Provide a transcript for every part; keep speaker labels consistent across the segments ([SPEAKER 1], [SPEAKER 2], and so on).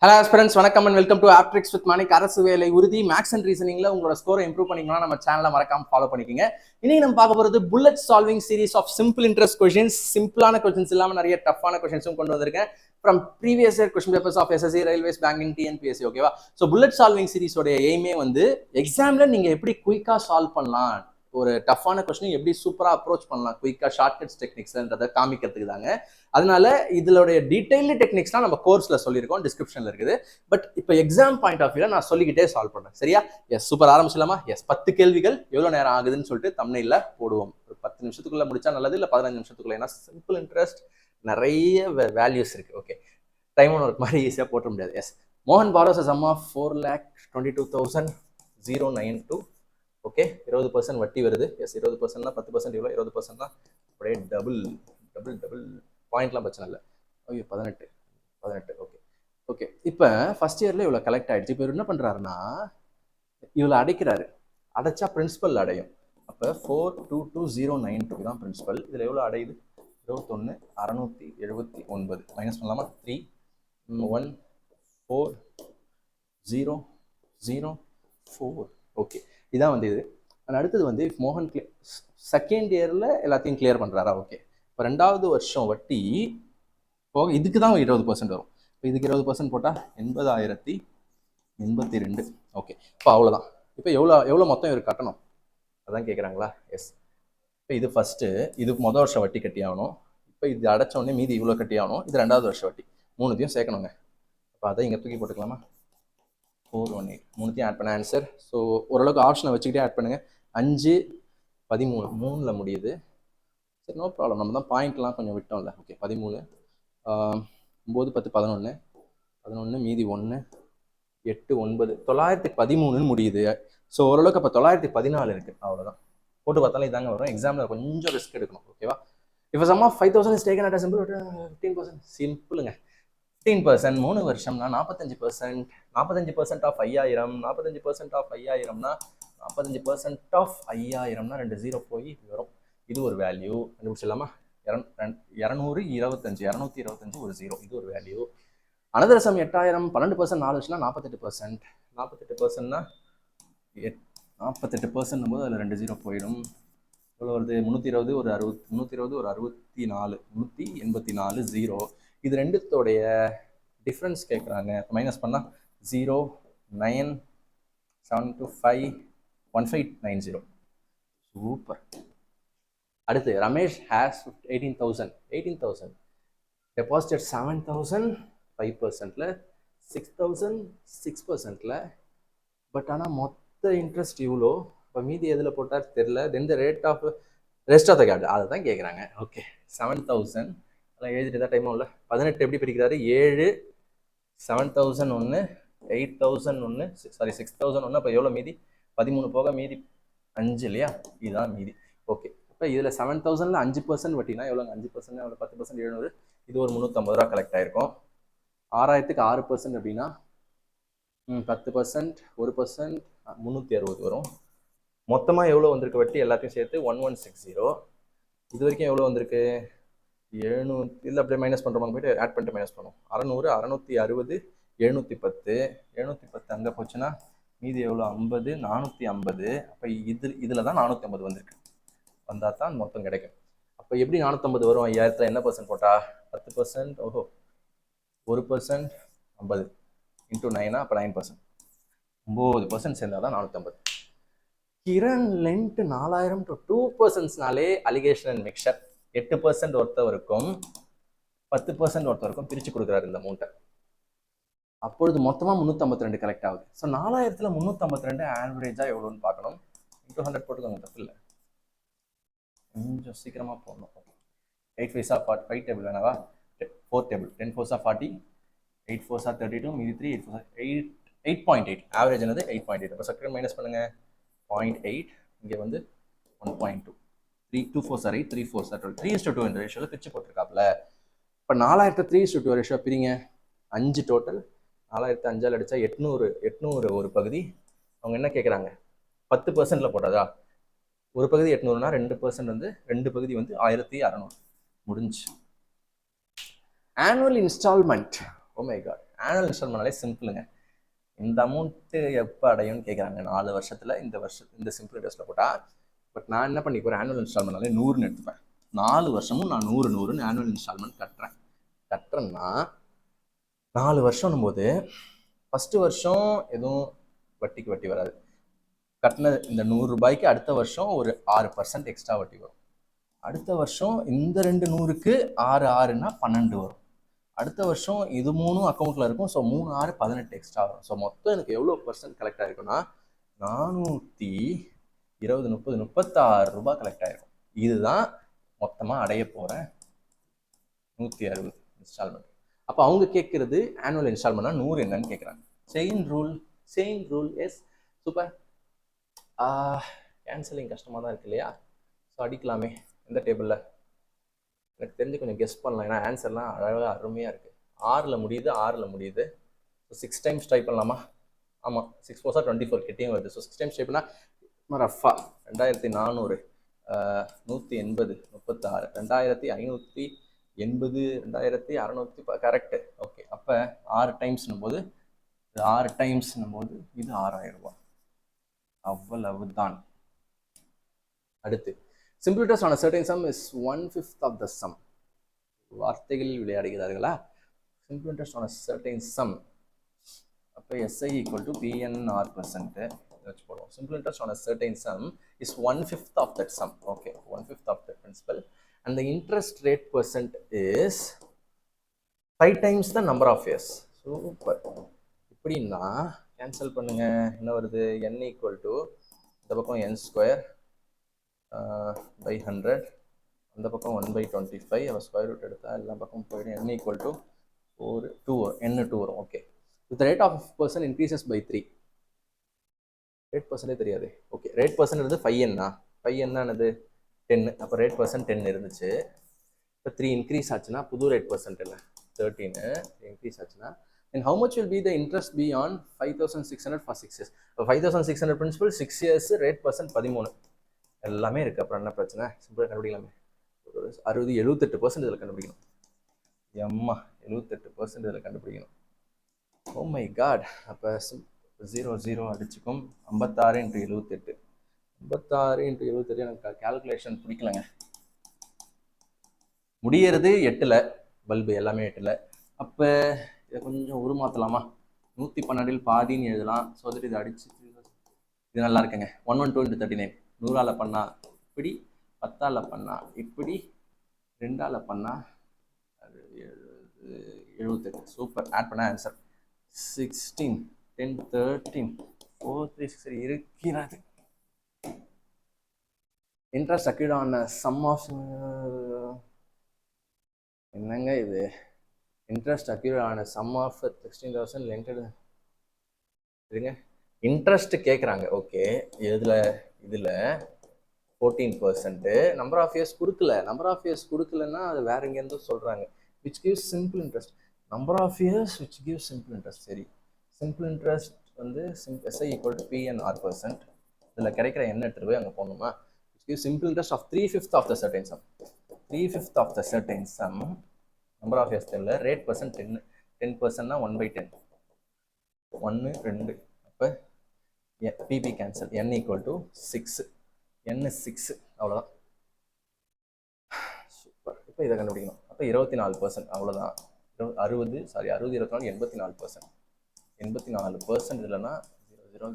[SPEAKER 1] Hello aspirants, வணக்கம் and welcome to Aptrics with Manik. அரசு வேலை உறுதி மேக்ஸ் அண்ட் ரீசனிங்ல உங்களோட ஸ்கோரை இம்ப்ரூவ் பண்ணிக்கலாம். நம்ம சேனலை மறக்காம ஃபாலோ பண்ணிக்கோங்க. இன்னைக்கு நம்ம பார்க்க போகிறது bullet solving series of simple interest questions. சிம்பிளான கொஸ்டின்ஸ் இல்லாமல் நிறைய டஃப்பான கொஸ்டின்ஸும் கொண்டு வந்திருக்கேன் from previous year question papers of SSC, railways, banking, TNPSC. ஓகேவா? ஸோ புல்லட் சால்விங் சீரிஸோட எய்மே வந்து எக்ஸாமில் நீங்கள் எப்படி குயிக்காக சால்வ் பண்ணலாம், ஒரு டஃப்பான கொஸ்டின் எப்படி சூப்பராக அப்ரோச் பண்ணலாம் குயிக்காக, ஷார்ட்கட்ஸ் டெக்னிக்ஸ்ன்றதை காமிக்கிறதுக்கு தாங்க. அதனால இதோடைய டீடைல்டு டெக்னிக்ஸ்லாம் நம்ம கோர்ஸ்ல சொல்லியிருக்கோம், டிஸ்கிரிப்ஷன்ல இருக்குது. பட் இப்போ எக்ஸாம் பாயிண்ட் ஆஃப் வியூல நான் சொல்லிக்கிட்டே சால்வ் பண்றேன். சரியா? S, super. ஆரம்பிச்சலாமா? எஸ், 10 கேள்விகள் எவ்வளவு நேரம் ஆகுதுன்னு சொல்லிட்டு தம்ப்நெயில்ல போடுவோம். ஒரு 10 நிமிஷத்துக்குள்ள முடிச்சா நல்லது, இல்லை 15 நிமிஷத்துக்குள்ள. ஏன்னா சிம்பிள் இன்ட்ரெஸ்ட் நிறைய வேல்யூஸ் இருக்கு. ஓகே, டைம் ஒன் ஒர்க் மாதிரி ஈஸியாக போட்ட முடியாது. எஸ், மோகன் பாரோஸ் a sum of 4,22,092. ஓகே, 20% வட்டி வருது. எஸ், 20%னா 10% எவ்வளோ? 20%னா அப்படியே டபுள் டபுள் டபுள் பாயிண்ட்லாம் பிரச்சனை இல்லை. ஓகே, 18. Okay okay. இப்போ ஃபர்ஸ்ட் இயரில் இவ்வளோ கலெக்ட் ஆகிடுச்சு. இப்போ என்ன பண்ணுறாருன்னா இவ்வளோ அடைக்கிறாரு. அடைச்சா பிரின்சிபல் அடையும். அப்போ 422,092 தான் பிரின்சிபல். இதில் எவ்வளோ அடையுது? 21,679. மைனஸ் பண்ணலாமா? 3,1,4,0,0,4. ஓகே, இதான் வந்து இது. அடுத்தது வந்து மோகன் செகண்ட் இயரில் எல்லாத்தையும் கிளியர் பண்ணுறாரா? ஓகே. இப்போ 2வது வருஷம் வட்டி போக இதுக்கு தான் 20% வரும். இப்போ இதுக்கு 20% போட்டால் 80,082. ஓகே, இப்போ அவ்வளோதான். இப்போ எவ்வளோ மொத்தம் இவர் கட்டணும் அதான் கேட்குறாங்களா? எஸ். இப்போ இது ஃபஸ்ட்டு, இதுக்கு மொதல் வருஷம் வட்டி கட்டி ஆகணும். இப்போ இது அடைச்சோடனே மீதி இவ்வளோ கட்டி ஆகணும். இது 2வது வருஷம் வட்டி. மூணுத்தையும் சேர்க்கணுங்க. இப்போ அதை இங்கே தூக்கி போட்டுக்கலாமா? 418. மூணுத்தையும் ஆட் பண்ண ஆன்சர். ஸோ ஓரளவுக்கு ஆப்ஷனை வச்சுக்கிட்டே ஆட் பண்ணுங்கள். 5, 13, 3ல் முடியுது. சரி, நோ ப்ராப்ளம். நம்ம தான் பாயிண்ட்லாம் கொஞ்சம் விட்டோம்ல. ஓகே, 13, 9, 10, 11, மீதி 1, 8, 9, 913 முடியுது. ஸோ ஓரளவுக்கு அப்போ 914 இருக்குது. அவ்வளோதான். போட்டு பார்த்தாலும் இதாங்க வரும். எக்ஸாமில் கொஞ்சம் ரிஸ்க் எடுக்கணும். ஓகேவா? இப்போ sum of 5,000 is taken at simple 15%. சிம்பிளுங்க. 15% 3 வருஷம்னா 45%. 45% ஆஃப் 5,000. 45% ஆஃப் 5,000னா 45% ஆஃப் 5,000னா 2 0 போய் வரும். இது ஒரு வேல்யூ. கண்டுபிடிச்சிடலாமா? 225 ஒரு 0. இது ஒரு வேல்யூ. Another sum 8,000. 12% 4 வருஷம்னா 48%. 48%னா 48% போது அதில் 2 0 போயிடும். எவ்வளோ வருது? 320 ஒரு 60, 320 ஒரு 64, 184 0. இது ரெண்டுத்தோடைய டிஃப்ரென்ஸ் கேட்குறாங்க. மைனஸ் பண்ணால் 0, 9, 725, 1590. சூப்பர். அடுத்து ரமேஷ் ஹேஸ் 18,000 டெபாசிட் 7,000 5%ல, 6,000 6%ல. பட் ஆனால் மொத்த இன்ட்ரெஸ்ட் இவ்வளோ. இப்போ மீதி எதில் போட்டால் தெரில. Then the rate of rest of the capital அதை தான் கேட்குறாங்க. ஓகே, 7,000 அதெல்லாம் எழுதிட்டு தான் டைம் இல்லை. 18 எப்படி பிரிக்கிறாரு? 7, 7,000 ஒன்று, 8,000 ஒன்று, சாரி 6,000 ஒன்று. அப்போ எவ்வளோ மீதி? 13 போக மீதி 5 இல்லையா? இதுதான் மீதி. ஓகே, இப்போ இதில் 7,000ல் 5% வட்டினா எவ்வளோங்க? 5% எவ்வளோ? 10%, 700. இது ஒரு 350 ரூபா கலெக்ட் ஆகிருக்கும். 6,000க்கு 6% அப்படின்னா 10%, 1%, 360 வரும். மொத்தமாக எவ்வளோ வந்திருக்கு வட்டி? எல்லாத்தையும் சேர்த்து 1160. இது வரைக்கும் எவ்வளோ வந்திருக்கு? 700. இல்லை அப்படியே மைனஸ் பண்ணுறோம், போய்ட்டு ஆட் பண்ணிட்டு மைனஸ் பண்ணுவோம். 600, 660, 710. 710 அங்கே போச்சுன்னா மீதி எவ்வளோ? 50, 450. அப்போ இதில் தான் 450 வந்திருக்கு. வந்தால் தான் மொத்தம் கிடைக்கும். அப்போ எப்படி 450 வரும்? 5,000த்தில் என்ன பர்சன்ட் போட்டால்? 10%. ஓஹோ, 1%, 50 இன்ட்டு 9, அப்போ 9%. 9% சேர்ந்தால் தான் 450. கிரண் லென்ட் 4,000 to 2%னாலே அலிகேஷன் அண்ட் மிக்சர். 8% ஒருத்தவருக்கும் 10% ஒருத்தவருக்கும் பிரித்து கொடுக்குறாரு இந்த அமௌண்ட்டை. அப்பொழுது மொத்தமாக 352 கலெக்ட் ஆகுது. ஸோ 4,000த்தில் 352 ஆவரேஜாக எவ்வளோன்னு பார்க்கணும். இன்ட்டு 100 போட்டுக்கோங்க, தப்பு இல்லை. கொஞ்சம் சீக்கிரமாக போடணும். 8 5 5 டேபிள் வேணாவா? 4 டேபிள். 10 4 40, 8 4 32, மீதி 3, 8.8. ஆவரேஜ் என்னது? 8.8. அப்போ செகண்ட் மைனஸ் பண்ணுங்க. 0.8. இங்கே வந்து 1.2. 2 4 8, 3 4 12. 3:2 என்ற ரேஷியோவில் பிரித்து போட்டிருக்காப்புல. இப்போ 4,000 3:2 ரேஷியோ பிரிங்க. 5 டோட்டல். 4,000 5ஆல் அடித்தா 800 ஒரு பகுதி. அவங்க என்ன கேட்குறாங்க? 10%ல போட்டதா? ஒரு பகுதி 800னா 2% வந்து 2 பகுதி வந்து 1,600. முடிஞ்சு. Annual installment. Oh my god, annual இன்ஸ்டால்மெண்ட்னாலே சிம்பிளுங்க. இந்த அமௌண்ட்டு எப்போ அடையும்னு கேட்குறாங்க. 4 வருஷத்தில் இந்த சிம்பிள் இன்ட்ரெஸ்ட்டில் போட்டால். பட் நான் என்ன பண்ணி போகிறேன், ஆனுவல் இன்ஸ்டால்மெண்ட்னாலே 100ன்னு எடுத்துப்பேன். 4 வருஷமும் நான் 100 ஆனுவல் இன்ஸ்டால்மெண்ட் கட்டுறேன்னா 4 வருஷம் போது ஃபஸ்ட்டு வருஷம் எதுவும் வட்டி வராது. கட்டின இந்த 100 ரூபாய்க்கு அடுத்த வருஷம் ஒரு 6% எக்ஸ்ட்ரா வட்டி வரும். அடுத்த வருஷம் இந்த 2 100க்கு 6 12 வரும். அடுத்த வருஷம் இது 3 அக்கௌண்ட்டில் இருக்கும். ஸோ 3 6 18 எக்ஸ்ட்ரா வரும். ஸோ மொத்தம் எனக்கு எவ்வளோ % கலெக்ட் ஆகிருக்குன்னா 420 30 36 ரூபாய் கலெக்ட் ஆகிருக்கும். இதுதான் மொத்தமாக அடைய போகிறேன் 160 இன்ஸ்டால்மெண்ட். அப்போ அவங்க கேட்குறது ஆனுவல் இன்ஸ்டால்மெண்ட்னா 100 என்னன்னு கேட்குறாங்க. Chain rule is super. Cancelling கஷ்டமாக தான் இருக்கு இல்லையா? ஸோ அடிக்கலாமே எந்த டேபிளில் எனக்கு தெரிஞ்சு கொஞ்சம் கெஸ் பண்ணலாம். ஏன்னா ஆன்சர்லாம் அழகாக அருமையாக இருக்குது. 6ல் முடியுது. ஸோ 6 டைம்ஸ் ட்ரை பண்ணலாமா? ஆமாம், 6 4 24 கிட்டேயும் வருது. ஸோ 6 டைம்ஸ் ட்ரை பண்ணால் ரஃபா 2400 180 36 2580 2600 கரெக்டு. ஓகே, அப்போ 6 டைம்ஸ்னும் போது இது 6000 ரூபாய். அவ்வளவுதான். அடுத்து simple interest on a certain sum is 1/5 of the sum. வார்த்தைகளில் விளையாடுகிறார்களா? simple interest on a certain sum. அப்போ SI = PNR% வச்சு போடுவோம். simple interest on a certain sum is 1/5 of that sum. Okay, 1/5 of the principal and the interest rate percent is 5 times the number of years. Super. இப்படின்னா cancel பண்ணுங்க. என்ன வருது? N = இந்த பக்கம் n² by 100, அந்த பக்கம் 1/25. அவன் ஸ்கொயர் ரூட் எடுத்தால் எல்லா பக்கம் போயிடும். N = 2 வரும். Okay, with rate of percent increases by 3. Rate பர்சன்டே தெரியாது. ஓகே, ரேட் பர்சன்ட் இருந்து 5 என்னது 10. அப்போ ரேட் பர்சன்ட் 10 இருந்துச்சு. இப்போ 3 இன்க்ரீஸ் ஆச்சுன்னா புது ரேட் பர்சன்ட் என்ன 13 இன்க்ரீஸ் ஆச்சுன்னா and how much will be the interest be on 5600 for 6 years? 5600 principal 6 years rate percent 13 எல்லாமே இருக்கு. அப்புறம் என்ன பிரச்சனை? சிம்பிளாக கண்டுபிடிக்கலாமே. 78% இதில் கண்டுபிடிக்கணும். 78% இதில் கண்டுபிடிக்கணும். Oh my God. அப்போ 0 அடிச்சுக்கும். 56 × 78 எனக்கு கால்குலேஷன் பிடிக்கலங்க. முடியறது 8ல் பல்பு எல்லாமே 8ல். அப்போ இதை கொஞ்சம் உருமாற்றலாமா? 112 பாதின்னு எழுதலாம். ஸோ வந்துட்டு இதை அடிச்சு இது நல்லா இருக்குங்க. 112 × 39 100ஆல் பண்ணால் இப்படி, 10ஆல் பண்ணால் இப்படி, 2ஆல் பண்ணால் 78. சூப்பர். ஆட் பண்ண ஆன்சர் 16 10 13 4 3 6 இருக்கிறது. Interest accrued on sum of என்னங்க இது? Interest accrued on sum of 16,000 lended இருங்க. இன்ட்ரெஸ்ட் கேட்குறாங்க. ஓகே, இதில் 14%. நம்பர் ஆஃப் இயர்ஸ் கொடுக்கலன்னா அது வேற எங்கேருந்து சொல்கிறாங்க. Which gives simple interest. Number of years which gives simple interest. சரி, சிம்பிள் இன்ட்ரெஸ்ட் வந்து SI = PNR%. இதில் கிடைக்கிற என்ன எடுத்துகிட்டு போய் அங்கே போகணுமா? Which gives simple interest of 3/5 of the certain sum. 3/5 of the certain sum. Number of years தெரியல. ரேட் பர்சன்ட் 10%னா 1/10 1 2. அப்போ பிபி கேன்சல். N = 6. N 6 அவ்வளோதான். சூப்பர். இப்போ இதை கண்டுபிடிக்கணும். அப்போ 24%. அவ்வளோதான். 60 24 84%. 84% இல்லைன்னா 0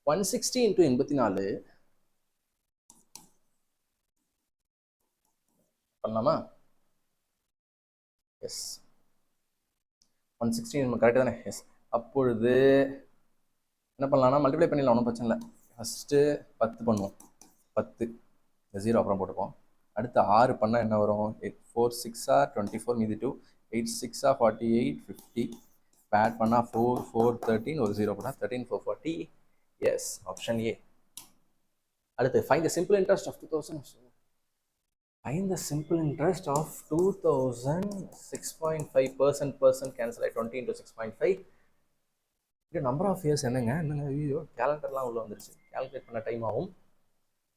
[SPEAKER 1] 160 × 84 பண்ணலாமா? எஸ், 160 நம்ம கரெக்டாக தானே? எஸ். அப்பொழுது என்ன பண்ணலாம்னா மல்டிப்ளை பண்ணிடலாம், ஒன்றும் பிரச்சனை இல்லை. ஃபஸ்ட்டு 10 பண்ணுவோம். 10 இந்த 0 அப்புறம் போட்டுப்போம். அடுத்து 6 பண்ணால் என்ன வரும்? 4 6 24 மீதி 2 8 6 48 50. ஆட் பண்ணால் 4 4 13 ஒரு 0 பண்ணால் 13 4 40. Yes, option A. அடுத்து find the simple interest of 2000. Find the simple interest of 2000. 6.5% cancel ஆகி 20 × 6.5. இது நம்பர் ஆஃப் இயர்ஸ் என்னங்க ஐயோ, கேலண்டர்லாம் உள்ள வந்துருச்சு. கால்குலேட் பண்ண டைம் ஆகும்.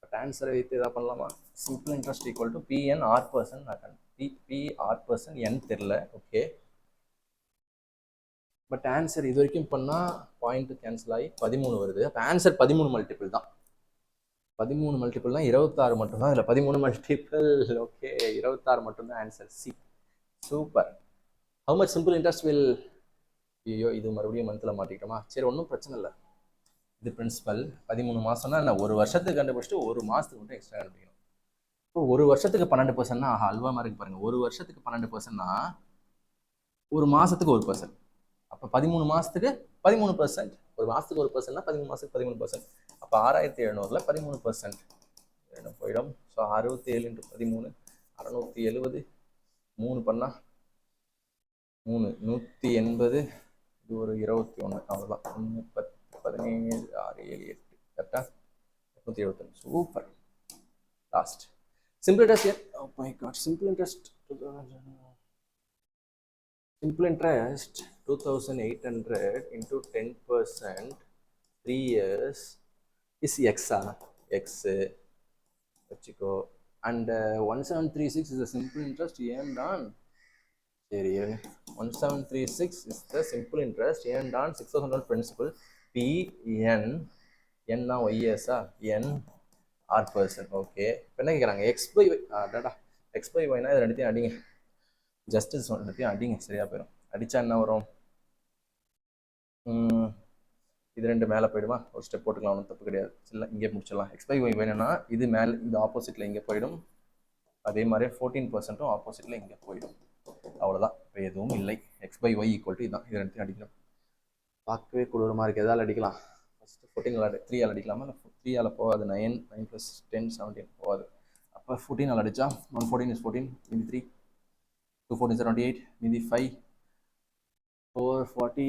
[SPEAKER 1] பட் ஆன்சரை வைத்து இதாக பண்ணலாமா? Simple interest = PNR%. நான் PR% N தெரில. ஓகே, பட் ஆன்சர் இது வரைக்கும் பண்ணால் பாயிண்ட் கேன்சல் ஆகி 13 வருது. அப்போ ஆன்சர் 13 மல்டிபிள் தான். 13 மல்டிபிள்னா 26 மட்டும்தான். இதில் 13 மல்டிபிள். ஓகே, 26 மட்டும்தான் answer. C. Super. How much simple interest will. ஐயோ, இது மறுபடியும் மந்த்தில் மாட்டிக்கிட்டோமா? சரி, ஒன்றும் பிரச்சனை இல்லை. இது பிரின்சிபல் 13 மாதம்னா நான் ஒரு வருஷத்துக்கு கண்டுபிடிச்சிட்டு ஒரு மாதத்துக்கு மட்டும் எக்ஸ்ட்ரா கண்டுபிடிக்கணும். இப்போ ஒரு வருஷத்துக்கு 12%னா அல்வா மார்க் பாருங்க. ஒரு வருஷத்துக்கு 12%னா ஒரு மாதத்துக்கு 1%. அப்போ 13 மாதத்துக்கு 13%. ஒரு மாதத்துக்கு 1%னா 13 மாதத்துக்கு 13%. அப்போ 6700ல் 13% போயிடும். ஸோ 67 × 13 670. 3 பண்ணால் 3 180. இது ஒரு 21. அவ்வளோதான். 1 10 17 6 7 8 கரெக்டாக 171. Super. Last simple interest. Oh my god, simple interest 2800 into 10% 3 years is x. X வச்சுக்கோ. And 1736 is the simple interest earned on. சரி, 1736 is the simple interest earned on 6000 principal. P n n YS n r%. Okay, இப்போ என்ன கேட்குறாங்க? X by ஒய்னா இது ரெண்டுத்தையும் அடிங்க. Justice ரெண்டுத்தையும் அடிங்க, சரியா போயிடும். அடித்தா என்ன வரும்? இது ரெண்டு மேலே போயிடுமா? ஒரு ஸ்டெப் போட்டுக்கலாம், ஒன்றும் தப்பு கிடையாது. இல்லை, இங்கே முடிச்சிடலாம். எக்ஸ் பை ஒய் வேணும்னா இது மேலே, இது ஆப்போசிட்டில் இங்கே போயிடும். அதே மாதிரி 14% ஆப்போசிட்டில் இங்கே போயிடும். அவ்வளோதான், இப்போ எதுவும் இல்லை. X by y equal to இதுதான். இது ரெண்டுத்தையும் அடிக்கணும். பார்க்கவே கொடூரமாக இருக்குது. எதால் அடிக்கலாம்? ஃபஸ்ட்டு 14 3ஆல் அடிக்கலாமா? இல்லை 3ஆல் போகாது. 9 + 10 17 போகாது. அப்போ 14ஆல் அடித்தா 114 is 14 மீதி 3 2 14 78 மீதி 5 440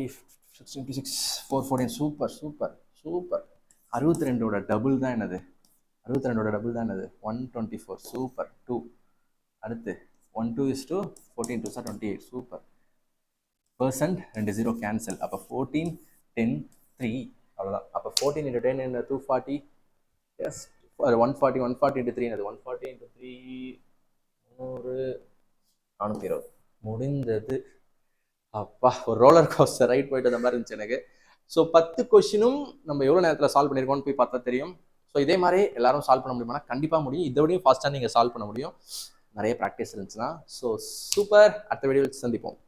[SPEAKER 1] 16 + 6 414. Super super super. 62ஓட டபுள் தான் என்னது? 62ஓட டபுள் தான் என்னது? 124. சூப்பர். 2 அடுத்து 1 2 is to 14 2 28. சூப்பர். % 2 0 கேன்சல். அப்போ 14 10 3. அவ்வளோதான். அப்போ 14 × 10 என்ன? 240. எஸ், 140 140 × 3 என்னது? 140 × 3 420. முடிந்தது. அப்பா, ஒரு ரோலர் கோஸ்டர் ரைட் போயிட்டு அந்த மாதிரி இருந்துச்சு எனக்கு. ஸோ 10 கொஸ்டினும் நம்ம எவ்வளோ நேரத்தில் சால்வ் பண்ணியிருக்கோம்னு போய் பார்த்தா தெரியும். ஸோ இதே மாதிரி எல்லாரும் சால்வ் பண்ண முடியுமானா கண்டிப்பாக முடியும். இதை விடையும் ஃபாஸ்ட்டாக நீங்கள் சால்வ் பண்ண முடியும், நிறைய ப்ராக்டிஸ் இருந்துச்சுன்னா. So super. அடுத்த வீடியோவில் சந்திப்போம்.